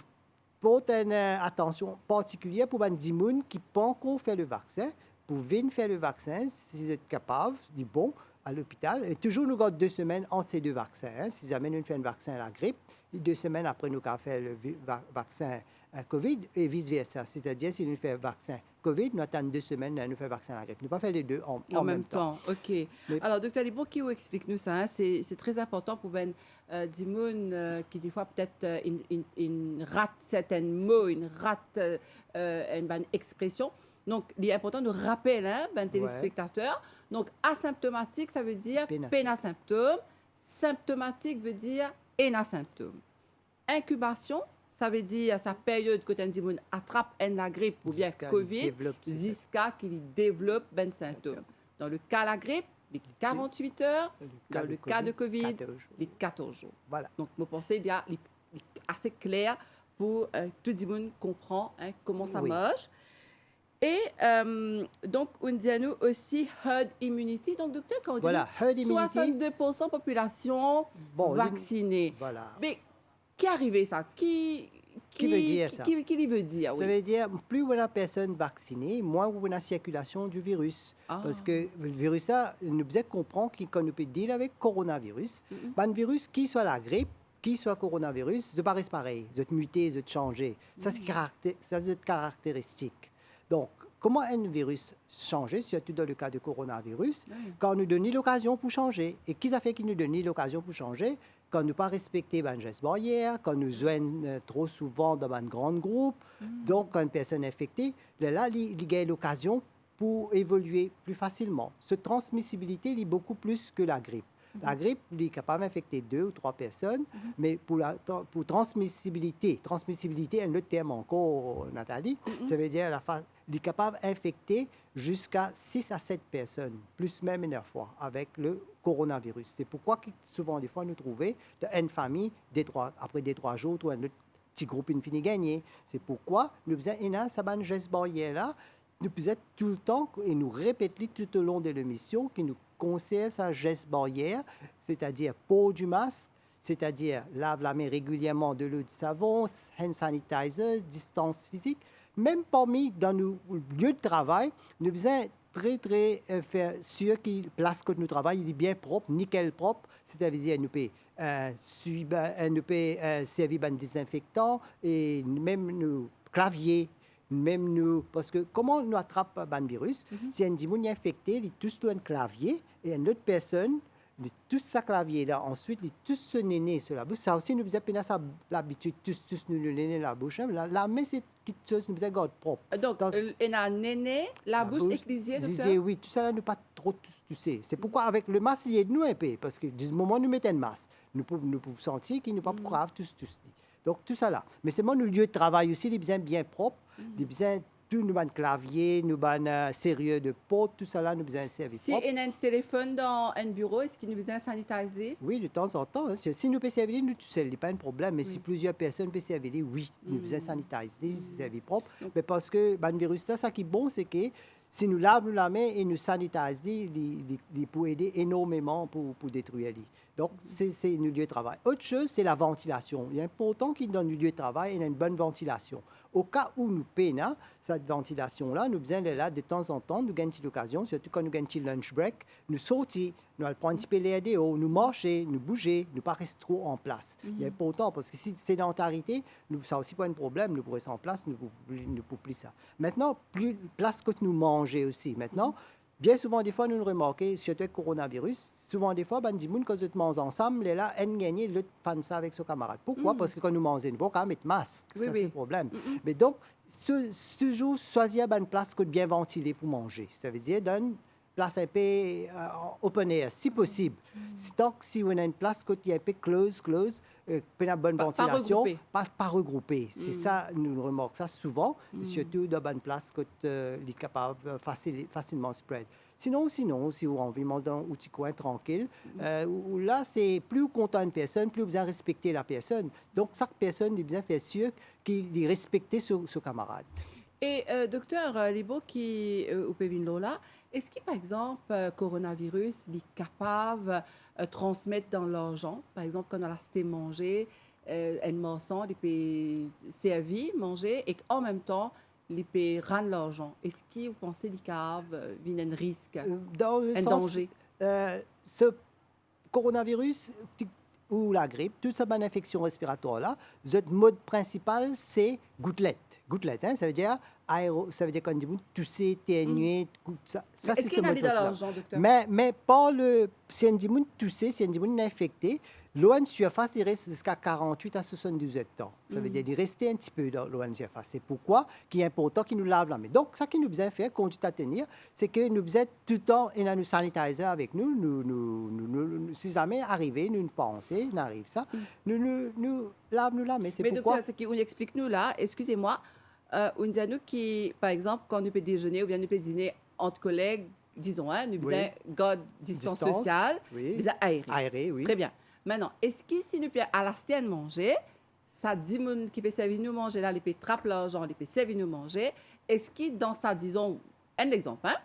portons une attention particulière pour les gens qui n'ont pas encore fait le vaccin, pour venir faire le vaccin, si vous êtes capable, dit bon, à l'hôpital. Et toujours, nous gardons 2 semaines entre ces 2 vaccins. Hein. Si jamais nous faisons un vaccin à la grippe, 2 semaines après, nous avons fait le vaccin à COVID et vice-versa. C'est-à-dire, si nous faisons un vaccin COVID, nous attendons 2 semaines, nous faisons un vaccin à la grippe. Nous ne pas faire les deux en même temps. OK. Mais... Alors, Dr. Libo, qui vous explique-nous ça? Hein? C'est très important pour des gens qui, des fois, peut-être, ils ratent certains mots, ils ratent une expression. Donc, il est important de rappeler les téléspectateurs. Donc, asymptomatique, ça veut dire pénasymptôme. Symptomatique veut dire énasymptôme. Incubation, ça veut dire sa période quand un monde attrape la grippe ou bien COVID, jusqu'à qu'il développe des symptômes. Dans le cas de la grippe, les 48 heures. Dans le cas de COVID, les 14 jours. Voilà. Donc, je pense qu'il est assez clair pour tout le monde comprendre comment ça marche. Et donc, on dit à nous aussi herd immunity. Donc, docteur, quand on dit 62% population vaccinée. Voilà. Mais qui est arrivé ça? Qui veut dire ça? Qui veut dire? Oui. Ça veut dire plus on a personne vaccinée, moins on a circulation du virus. Parce que le virus, là, nous devons comprendre qu'on peut dealer avec le coronavirus. Un virus, qui soit la grippe, qui soit coronavirus, ça paraît pareil. Ça muter, ça changer. Ça, c'est caractéristique. Donc, comment un virus change, surtout dans le cas du coronavirus, quand nous donne l'occasion pour changer? Et qui a fait qu'il nous donne l'occasion pour changer? Quand nous pas respecter les gestes barrières, quand nous joignons trop souvent dans un grand groupe, donc quand une personne infectée, là, il y a l'occasion pour évoluer plus facilement. Cette transmissibilité est beaucoup plus que la grippe. La grippe, il est capable d'infecter 2 ou 3 personnes, mais pour transmissibilité, un autre terme encore, Nathalie, ça veut dire il est capable d'infecter jusqu'à 6 à 7 personnes, plus même une fois, avec le coronavirus. C'est pourquoi souvent, des fois, nous trouvons une famille, après 3 jours, ou un autre petit groupe infini gagné. C'est pourquoi nous faisons ce geste barrière-là, nous faisons tout le temps, et nous répétons tout au long de l'émission, qui nous conserve sa geste barrière, c'est-à-dire port du masque, c'est-à-dire lave la main régulièrement de l'eau de savon, hand sanitizer, distance physique. Même parmi dans nos lieux de travail, nous devons très faire sûr que la place que nous travaillons est bien propre, nickel propre, c'est-à-dire nous pouvons servir un désinfectant et même nos claviers. Même nous, parce que comment nous attrape un virus, si un dimon est infecté, il touche un clavier et une autre personne, il touche ce clavier-là, ensuite il touche ce néné sur la bouche. Ça aussi, nous avons l'habitude de toucher le néné la bouche. La main, c'est quelque chose nous avons propre. Donc, il y a un néné, la bouche éclisée, docteur? Oui, tout ça, nous pas trop tousser. C'est pourquoi avec le masque, il y a de nous un peu, parce que du moment où nous mettons un masque, nous pouvons sentir qu'il n'est pas grave tous. Donc tout ça là. Mais c'est moi, nos lieux de travail aussi, les bien propres, les bien tout nous ban clavier, nous ban sérieux de porte, tout ça là, nous besoin service Si propre. on a un téléphone dans un bureau, est-ce qu'il nous besoin sanitiser? Oui, de temps en temps. Hein. Si nous pouvons servir, nous tout seul, il n'y a pas de problème. Mais si Oui. plusieurs personnes peuvent servir, oui, nous besoin sanitiser, servir propre. Donc- Mais parce que le virus là, ça qui est bon, c'est que si nous lavons la main et nous sanitiser, il peut aider énormément pour détruire les. Donc, c'est nos lieux de travail. Autre chose, c'est la ventilation. Il est important qu'il dans nos lieux de travail, il y ait une bonne ventilation. Au cas où nous peinons, cette ventilation-là, nous besoin de là de temps en temps, nous gagnons l'occasion, surtout quand nous gagnons lunch break, nous sortir, nous allons prendre un petit peu l'air dehors, nous marcher, nous bouger, nous pas rester trop en place. Il est important parce que si sédentarité, ça aussi pas un problème, nous pourrions rester en place, nous pouvons plus ça. Maintenant, plus place que nous manger aussi. Maintenant, bien souvent, des fois, nous remarquons, surtout avec le coronavirus, souvent, des fois, ben, quand nous mangons ensemble, là, on gagne le fan ça avec son camarade. Pourquoi? Parce que quand nous mangeons, nous ne pouvons pas mettre masque. Oui, Ça, oui. c'est le problème. Mais donc, toujours choisir une place que bien ventilée pour manger. Ça veut dire donne place un peu open air, si possible. Tant que si on a une place qui est un peu close, une bonne Pas ventilation, regroupée. pas regroupée. C'est ça, nous remarquons ça souvent, et surtout dans une place qui est capable de facilement spread. Sinon, si vous avez envie de manger dans un petit coin tranquille, où là, c'est plus vous content une personne, plus vous besoin respecter la personne. Donc, chaque personne, il besoin faire sûr qu'il respecte son camarade. Et docteur Libo, qui au Pévin Lola, est-ce que, par exemple, coronavirus est capable de transmettre dans l'argent? Par exemple, quand on a cité manger, un morceau, il peut servir, manger, et qu'en même temps, il peut rendre l'argent. Est-ce que vous pensez qu'il y a un risque, Dans le un sens, danger? ce coronavirus ou la grippe, toute cette bonne infection respiratoire-là, notre mode principal, c'est gouttelette. Gouttelette, hein, ça veut dire ça veut dire quand on dit tousser, éternuer, ça Mais c'est est-ce ce qu'il y a mode dans principal. l'argent, docteur? Mais pas le. Si on dit tousser, si on dit infecté, l'eau en surface, il reste jusqu'à 48 à 72 temps. Ça veut dire qu'il reste un petit peu dans l'eau en surface. C'est pourquoi il est important qu'il nous lave la main. Donc, ça qui nous besoin faire, continuer à tenir, c'est que nous besoin tout le temps, et nous sanitiser avec nous. Si jamais arrivé, nous pensons, nous arrive ça, nous lave la main. C'est Mais pourquoi. docteur, ce qu'on explique-nous là, excusez-moi, on dit à nous qui, par exemple, quand nous peut déjeuner ou bien nous peut dîner entre collègues, disons, hein, nous besoin garde distance sociale, Oui. besoin aérer. Aéré, oui. Très bien. Maintenant, est-ce que si nous peut à la sienne manger, ça dit moun qui peut servir nous manger là, il peut trapper l'argent, il peut servir nous manger, est-ce que dans ça, disons, un exemple, hein,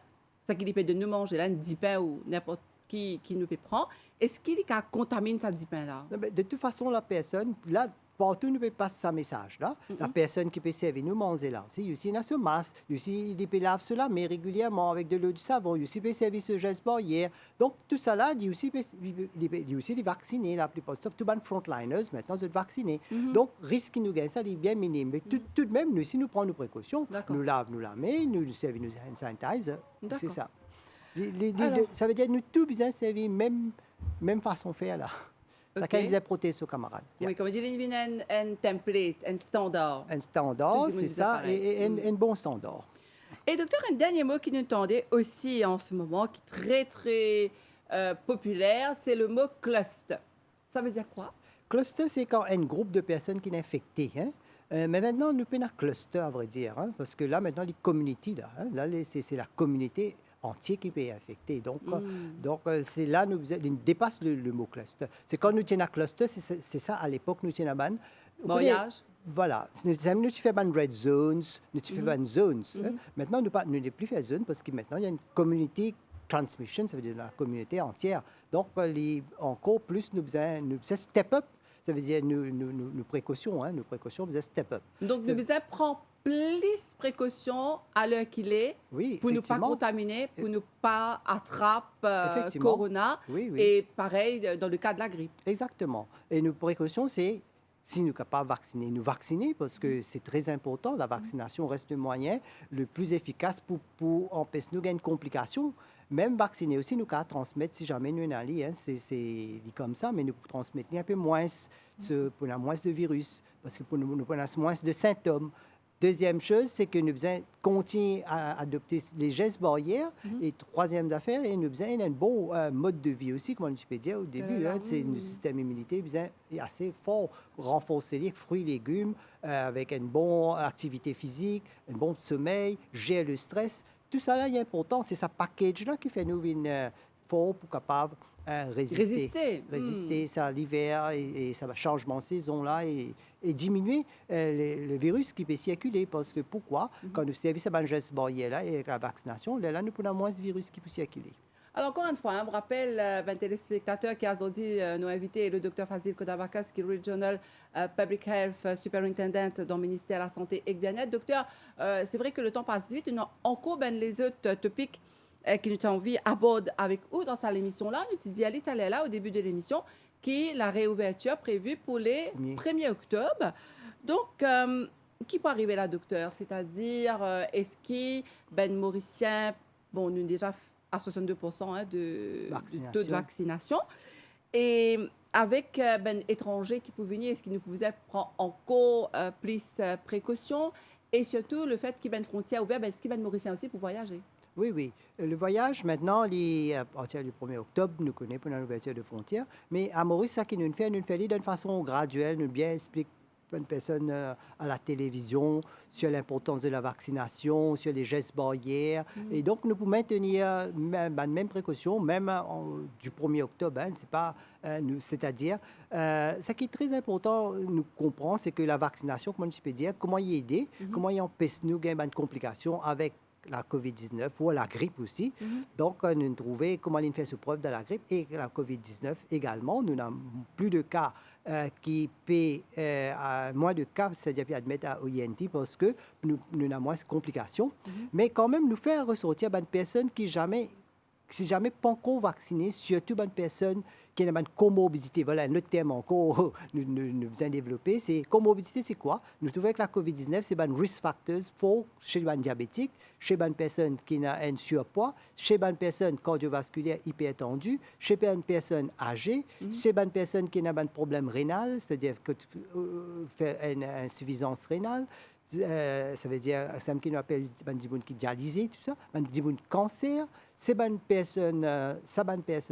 ça qui peut de nous manger là, un 10 pain ou n'importe qui nous peut prendre, est-ce qu'il contamine ça 10 pain là? Non, mais de toute façon, la personne, là, partout, nous peut passer ce message-là. La personne qui peut servir nous manger là. Il y a aussi ce masque, il y a aussi des peut laver cela, mais régulièrement avec de l'eau du savon, il y a aussi peut servir ce geste barrière. Donc, tout ça là, il y a aussi des vaccinés, la plupart du temps. Tous les frontliners, maintenant, sont vaccinés. Donc, risque qui nous gagne, ça, il est bien minime. Mais tout de même, nous, si nous prenons nos précautions, D'accord. nous lavons la main, nous servons nos hand sanitizer. C'est D'accord. ça. Alors- Ça veut dire que nous tous besoin servir même façon de faire là. Ça Ok. quand besoin protéger ses camarades. Oui, comme on dit, il y a un template, un standard. Un standard, Tout le monde c'est dit ça, pareil. et un bon standard. Et docteur, un dernier mot qui nous tendait aussi en ce moment, qui est très, très populaire, c'est le mot cluster. Ça veut dire quoi? Cluster, c'est quand un groupe de personnes qui est infecté. Hein? Mais maintenant, nous prenons un cluster, à vrai dire, hein, parce que là, maintenant, les communautés, c'est la communauté entière qui peut être infectée. Donc, c'est là, nous dépasse le mot cluster. C'est quand nous tenons un cluster, c'est ça, à l'époque, nous tenons un ban. Voyage. Voilà, nous faisons des red zones, nous faisons des zones. Hein. Maintenant, nous ne plus faire zone parce que maintenant, il y a une community transmission, ça veut dire la communauté entière. Donc, encore plus, nous faisons step up, ça veut dire nos précautions, hein, nos précautions, nous faisons step up. Donc, nous devons prendre plus précautions à l'heure qu'il est Oui, pour ne pas effectivement. contaminer, pour ne pas attraper Effectivement. corona. Oui, oui. Et pareil dans le cas de la grippe. Exactement. Et nos précautions, c'est si nous sommes capables de vacciner, nous vacciner, parce que c'est très important. La vaccination reste le moyen le plus efficace pour empêcher nous une complication. Même vacciner aussi, nous pouvons transmettre, si jamais nous sommes allés, hein, c'est dit comme ça, mais nous pouvons transmettre un peu moins, pour moins de virus, parce que pour nous avons moins de symptômes. Deuxième chose, c'est que nous devons continuer à adopter les gestes barrières. Et troisième affaire, nous devons un bon mode de vie aussi, comme je peux dire au début. C'est le système immunitaire est assez fort pour renforcer les fruits et légumes avec une bonne activité physique, un bon sommeil, gérer le stress. Tout ça là est important. C'est ce package-là qui fait nous fort pour capable résister à l'hiver et ça va changement de saison là et diminuer le virus qui peut circuler parce que pourquoi quand nous servissons à geste barrière là et avec la vaccination là nous pouvons moins de virus qui peut circuler. Alors, encore une fois, je rappelle, ben, téléspectateurs qui a dit nos invités, le Dr Fazil Kodabakas, qui est Regional Public Health Superintendent dans le ministère de la Santé et du Bien-être. Docteur, c'est vrai que le temps passe vite. Nous avons encore ben, les autres topics qui nous ont envie d'aborder avec vous dans cette émission-là. Nous disons à l'Italie là au début de l'émission qui est la réouverture prévue pour les 1er octobre. Donc, qui peut arriver là, docteur? C'est-à-dire, est-ce que ben Mauricien, bon, nous déjà à 62% de taux de vaccination. Et avec ben étrangers qui peuvent venir, est-ce qu'ils nous pouvaient prendre encore plus précautions? Et surtout, le fait qu'il y ait une frontière ouverte, est-ce qu'il y a une Mauricien aussi pour voyager? Oui. Le voyage, maintenant, à partir du 1er octobre, nous connaissons pour l'ouverture de frontières. Mais à Maurice, ça qui nous fait d'une façon graduelle, nous bien explique une personne à la télévision sur l'importance de la vaccination, sur les gestes barrières. Et donc, nous pouvons maintenir même précaution, même du 1er octobre. C'est-à-dire, ce qui est très important, nous comprenons, c'est que la vaccination, comment je peux dire, comment y aider, comment y empêcher nous gagner de complications avec la COVID-19 ou la grippe aussi. Donc, nous trouvons comment il fait sous preuve de la grippe et la COVID-19 également. Nous n'avons plus de cas qui paient moins de cas, c'est-à-dire qui admettent à OINT parce que nous avons moins de complications. Mais quand même, nous faire ressortir une personne qui jamais pas encore vaccinée, surtout une personne qui a une comorbidité. Voilà, un autre terme encore, nous avons développé. C'est comorbidité, c'est quoi? Nous trouvons que la COVID-19, c'est un risk factors pour chez un diabétique, chez une personne qui a un surpoids, chez une personne cardiovasculaire hypertendue, chez une personne âgée, chez une personne qui a un problème rénal, c'est-à-dire que fait une insuffisance rénale. Ça veut dire, c'est ce qu'on appelle qui dialysé, tout ça, cancer, c'est une personne,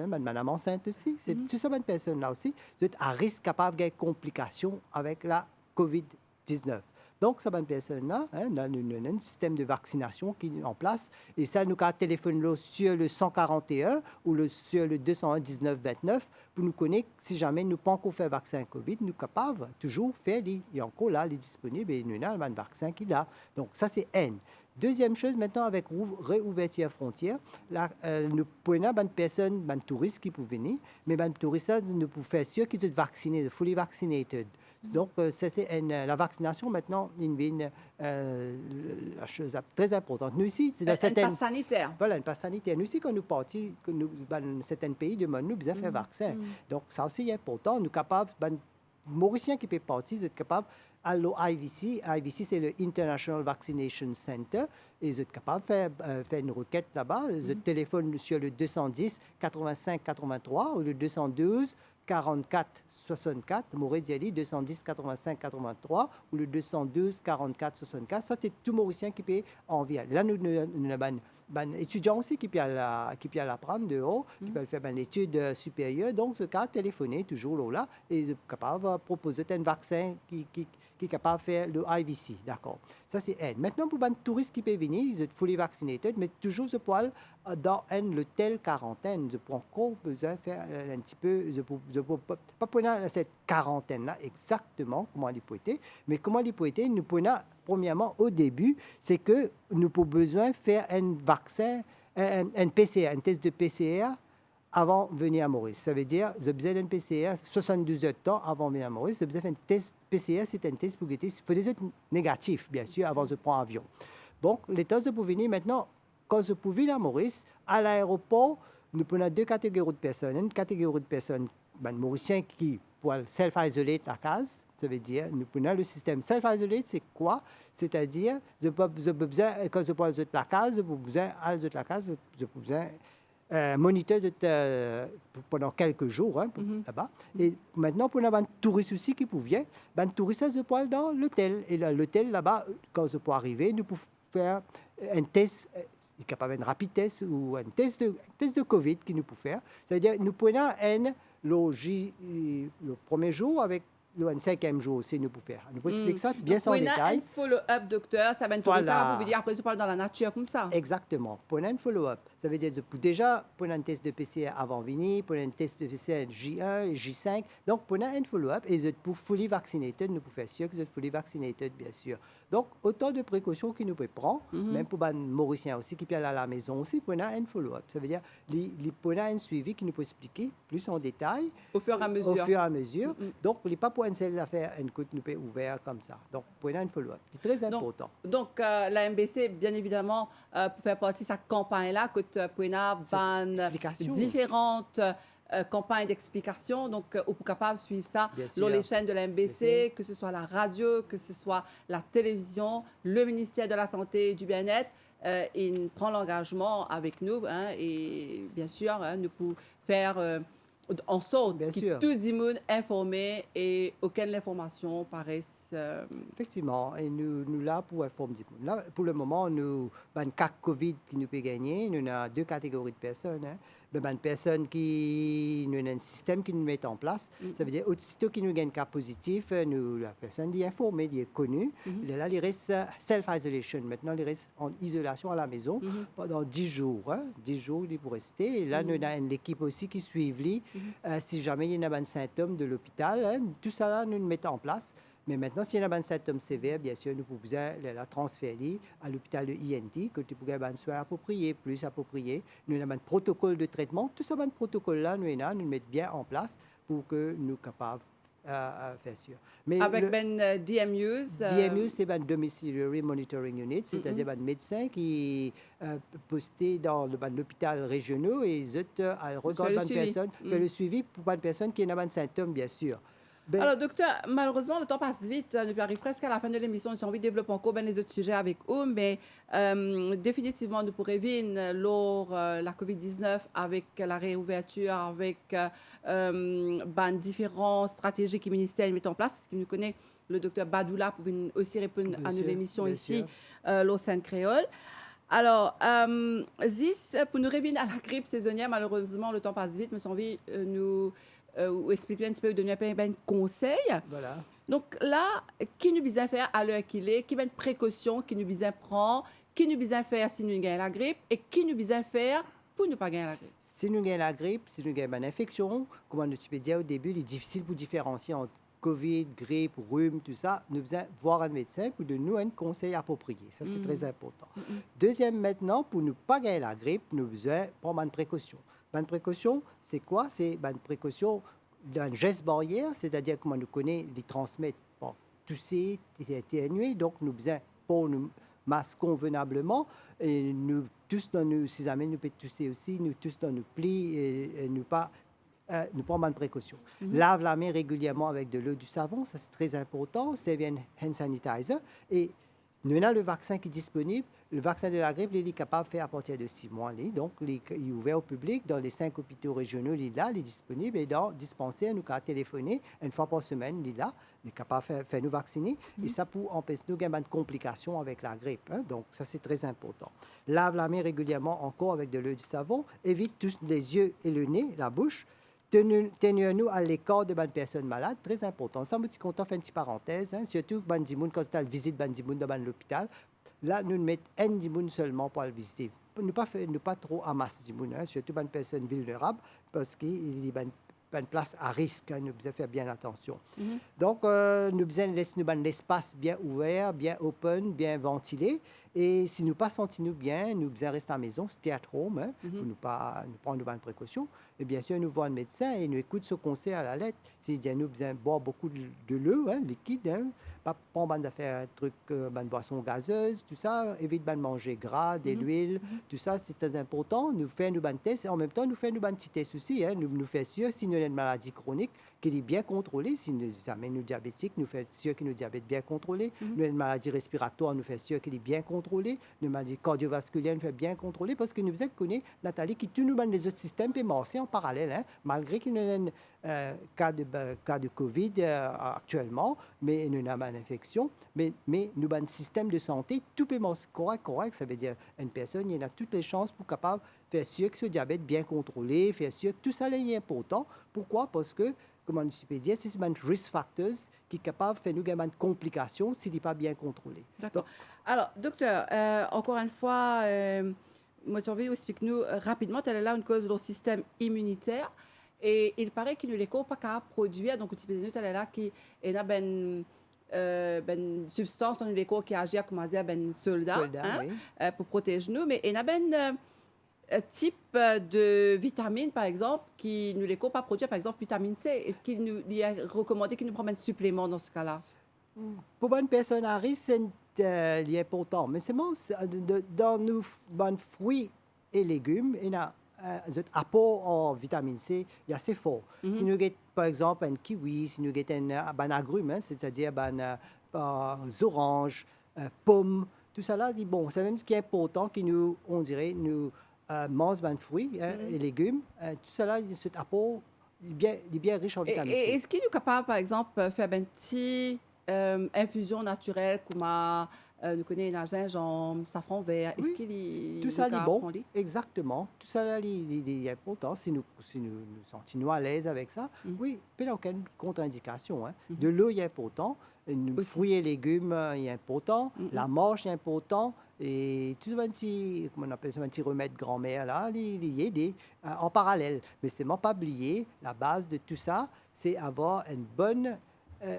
madame enceinte aussi, c'est tout ça, une personne là aussi, c'est à risque capable de complications avec la COVID-19. Donc, cette personne-là, on a un système de vaccination qui est en place. Et ça, nous avons téléphoné sur le 141 ou sur le 201 19 29 pour nous connaître si jamais nous pas encore fait vaccin COVID, nous sommes capables toujours faire. Il y a encore là, les disponibles et nous avons un vaccin qui est là. Donc, ça, c'est N. Deuxième chose, maintenant, avec réouverture frontière, nous prenons des personnes, des touristes qui peuvent venir, mais les touristes, nous pouvons faire sûr qu'ils sont vaccinés, fully vaccinated. Donc, la vaccination, maintenant, est la chose très importante. Nous, ici, c'est un pass sanitaire. Voilà, un pass sanitaire. Nous, ici, quand nous partons, dans certains pays du monde, nous avons fait vaccin. Donc, ça aussi est important. Nous sommes capables, les Mauriciens qui peuvent partir, sont capables à l'IVC. IVC, c'est le International Vaccination Center. Et ils sont capables de faire une requête là-bas. Ils téléphonent sur le 210 85 83 ou le 212 44 64, Maurice Diali, 210 85 83 ou le 212 44 64. Ça, c'est tout Mauricien qui peut en via. Là, nous avons des étudiants aussi qui peuvent l'apprendre dehors, qui peuvent faire une étude supérieure. Donc, ce cas, téléphoner toujours là et ils sont capables de proposer un vaccin qui est capable de faire le IVC. D'accord. Ça, c'est N. Maintenant, pour les touristes qui peuvent venir, ils sont fully vaccinated, mais toujours ce poil dans l'hôtel quarantaine. Je peux encore besoin de faire un petit peu, je peux pas prendre cette quarantaine-là exactement comment elle peut être, mais comment elle peut être, nous prenons, premièrement, au début, c'est que nous avons besoin de faire un vaccin, un PCR, un test de PCR avant de venir à Maurice. Ça veut dire, vous avez besoin d'un PCR 72 heures de temps avant de venir à Maurice. Vous avez besoin d'un test PCR, c'est un test pour guetter. Il faut des autres négatifs, bien sûr, avant de prendre l'avion. Donc, les tests pour venir maintenant, quand vous pouvez venir à Maurice, à l'aéroport, nous prenons deux catégories de personnes. Une catégorie de personnes, Mauriciens qui peuvent self-isoler la case. Ça veut dire, nous prenons le système self-isolate, c'est quoi? C'est-à-dire, quand je prends la case, je peux besoin de la case, je peux besoin moniteuse pendant quelques jours là-bas. Et maintenant, pour les touristes aussi qui pouvaient, les touristes se poilent dans l'hôtel. Et l'hôtel, là-bas, quand ils peuvent arriver, nous pouvons faire un test, capable un rapide test ou un test de Covid qui nous peut faire. C'est-à-dire, nous pouvons le premier jour avec le 5e jour aussi, nous pouvons faire. Nous pouvons expliquer ça bien sans détail. Un follow-up, docteur, ça va être ça, vous pouvez dire après, tu parles dans la nature comme ça. Exactement. Pour un follow-up, ça veut dire déjà, pour un test de PCR avant venir, pour un test de PCR J1, J5. Donc, pour un follow-up, et pour fully vaccinated, nous pouvons faire sûr que vous êtes fully vaccinated, bien sûr. Donc, autant de précautions qu'il nous peut prendre, même pour les Mauriciens aussi qui viennent à la maison aussi, pour un follow-up. Ça veut dire, pour un suivi qui nous peut expliquer plus en détail. Au fur et à mesure. Au fur et à mesure. Donc, il n'est pas pour une seule affaire, une côte nous peut ouvert comme ça. Donc, pour un follow-up. C'est très important. Donc, la MBC, bien évidemment, pour faire partie de sa campagne-là, que pour différentes campagnes d'explication. Donc, on peut capable de suivre ça sur les chaînes de la MBC, que ce soit la radio, que ce soit la télévision, le ministère de la Santé et du Bien-être. Il prend l'engagement avec nous et bien sûr, nous pouvons faire en sorte que tous les monde informés et aucune information paraisse. Effectivement, et nous là pour informer. Là, pour le moment, nous avons un cas Covid qui nous peut gagner. Nous avons 2 catégories de personnes. Une personne qui nous a un système qui nous met en place. Ça veut dire aussitôt qu'il nous gagne un cas positif, la personne est informée, elle est connue. Là, il reste self-isolation. Maintenant, il reste en isolation à la maison pendant 10 jours. 10 jours, il peut rester. Et là, nous avons une équipe aussi qui suit lui. Si jamais il y a un symptôme de l'hôpital, tout ça, là, nous le mettons en place. Mais maintenant, s'il y a un symptôme sévère, bien sûr, nous pouvons la transférer à l'hôpital de INT, que tu peux avoir un soin approprié, plus approprié. Nous avons un protocole de traitement. Tout ça, un protocole-là, nous le mettons bien en place pour que nous soyons capables de faire sûr. Mais avec DMUs DMUs, c'est un Domiciliary Monitoring Unit, c'est-à-dire un médecin qui est posté dans l'hôpital régional et ils regardent une personne, fait le suivi pour une personne qui a un symptôme, bien sûr. Alors, docteur, malheureusement, le temps passe vite. Nous arrivons presque à la fin de l'émission. J'ai envie de développer encore les autres sujets avec vous, mais définitivement, nous pourrons venir lors la COVID-19 avec la réouverture, avec différentes stratégies que le ministère met en place. Ce qui nous connaît, le docteur Badoula pour venir aussi répondre à nos émissions ici, l'eau Sainte-Créole. Alors, Zis, pour nous revenir à la grippe saisonnière, malheureusement, le temps passe vite, mais j'ai envie nous ou expliquer un petit peu, donner un conseil. Voilà. Donc là, qui nous besoin faire à l'heure qu'il est, qui va une précaution, qui nous besoin prendre, qui nous besoin faire si nous gagnons la grippe et qui nous besoin faire pour ne pas gagner la grippe. Si nous gagnons la grippe, si nous gagnons une infection, comme on peut dire au début, il est difficile pour différencier entre Covid, grippe, rhume, tout ça. Nous besoin voir un médecin pour donner nous un conseil approprié. Ça, c'est très important. Deuxième, maintenant, pour ne pas gagner la grippe, nous besoin prendre une précaution. Une précaution, c'est quoi? C'est une précaution d'un geste barrière, c'est-à-dire que nous connaissons les transmettre par tousser, éternuer, donc nous besoin pour nous masquer convenablement et nous tous dans nos, si jamais nous pouvons tousser aussi, nous tous dans nos plis et nous pas nous prenons une précaution. Lave la main régulièrement avec de l'eau du savon, ça c'est très important. C'est bien hand sanitizer et nous avons le vaccin qui est disponible. Le vaccin de la grippe, il est capable de faire à partir de 6 mois. Donc, il est ouvert au public. Dans les 5 hôpitaux régionaux, il est là, il est disponible. Et dans le dispensaire, nous avons téléphoné une fois par semaine, il est là. Il est capable de faire nous vacciner. Et ça pour empêcher nous d'avoir de complications avec la grippe. Donc, ça, c'est très important. Lave la main régulièrement encore avec de l'eau du savon. Évite tous les yeux et le nez, la bouche. Tenez-nous à l'écart de bonnes personnes malades, très important. Ça, je suis content de faire une petite parenthèse, surtout quand tu as visite Bandimoun dans l'hôpital. Là, nous mettons un dimoun seulement pour le visiter. Nous pas trop amasser dimoun, surtout bonnes personnes vulnérables, parce qu'il y a une place à risque, nous devons faire bien attention. Donc, nous devons laisser l'espace bien ouvert, bien open, bien ventilé. Et si nous pas sentons bien, nous devons rester à la maison, stay at home, pour nous prendre de bonnes précautions. Et bien sûr, nous voyons un médecin et nous écoutons ce conseil à la lettre. C'est-à-dire nous devons boire beaucoup de l'eau, liquide, pas prendre de faire un truc, une boisson gazeuse, tout ça, évite de manger gras, de l'huile, tout ça, c'est très important. Nous faisons nos bonnes tests et en même temps, nous faisons nos bonnes petits tests aussi. Nous faisons sûr, si nous avons une maladie chronique, qu'elle est bien contrôlée. Si nous amènent nos diabétiques, nous faisons sûr que nos diabètes bien contrôlés. Nous avons une maladie respiratoire, nous faisons sûr qu'elle est bien contrôlée. contrôler, nous maladie cardiovasculaire nous fait bien contrôler parce que nous faisons connaître, Nathalie, qui tous nous les autres systèmes peut marcher en parallèle, hein, malgré qu'il y a un cas de Covid actuellement, mais nous avons une infection, mais nous avons un système de santé, tout peut marcher correct, ça veut dire une personne, il y a toutes les chances pour capable faire sûr que ce diabète bien contrôlé, faire sûr que tout ça est important. Pourquoi? Parce que, comme on peut dire, c'est un risk factors qui est capable de faire nous gagner des complications s'il n'est pas bien contrôlé. D'accord. Alors, docteur, encore une fois, moi, tu explique-nous rapidement, elle est là une cause de notre système immunitaire. Et il paraît qu'il ne l'est pas qu'à produire, donc tu peux dire, elle est là qui est là, substance dans le corps qui agit comme dire ben soldat, hein, oui. pour protéger nous, mais il y a type de vitamine par exemple qui ne les pas produire, par exemple vitamine C. Est-ce qu'il nous il est recommandé qu'il nous prenne un supplément dans ce cas-là? Pour une personne à risque, c'est important. Mais c'est bon, dans nos fruits et légumes, il y a un apport en vitamine C est assez fort. Si nous avons par exemple un kiwi, si nous avons un agrume, hein, c'est-à-dire oranges, pommes, tout ça là, dit bon, c'est même ce qui est important que nous, on dirait, nous mangeons des fruits et légumes. Tout ça là, cet apport est bien riche en vitamine C. Est-ce qu'il est capable, par exemple, de faire une petite infusion naturelle comme nous connaissons un gingembre, safran vert? Est-ce qu'il est tout ça est bon? Exactement. Tout ça est important. Si nous nous sentons à l'aise avec ça, oui, il n'y a aucune contre-indication. Hein. De l'eau est important. Les fruits et légumes est important. La marche est important. Et tout un petit, comment on appelle ça, un petit remède grand-mère là, il est en parallèle. Mais c'est pas oublier la base de tout ça, c'est avoir une bonne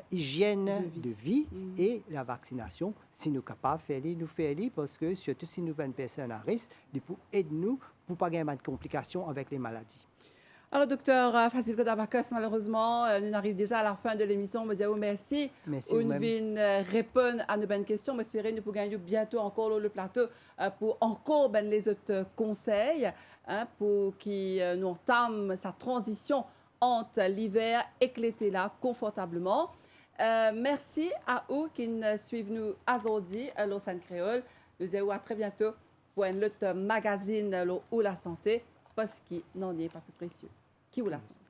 hygiène de vie et la vaccination. Si nous sommes capables de faire, nous faisons, parce que surtout si nous sommes une personne à risque, pour aider nous pour ne pas avoir de complications avec les maladies. Alors, docteur Fasil Kodabakos, malheureusement, nous arrivons déjà à la fin de l'émission. Je vous dis merci. Merci on vient répondre à nos bonnes questions. J'espère que nous pourrons gagner bientôt encore le plateau pour encore les autres conseils pour qui nous entament sa transition entre l'hiver et l'été là confortablement. Merci à vous qui nous suivent nous aujourd'hui à Lausanne Créole. Nous vous à très bientôt pour un autre magazine où la santé parce qu'il n'en est pas plus précieux qui vous la santé.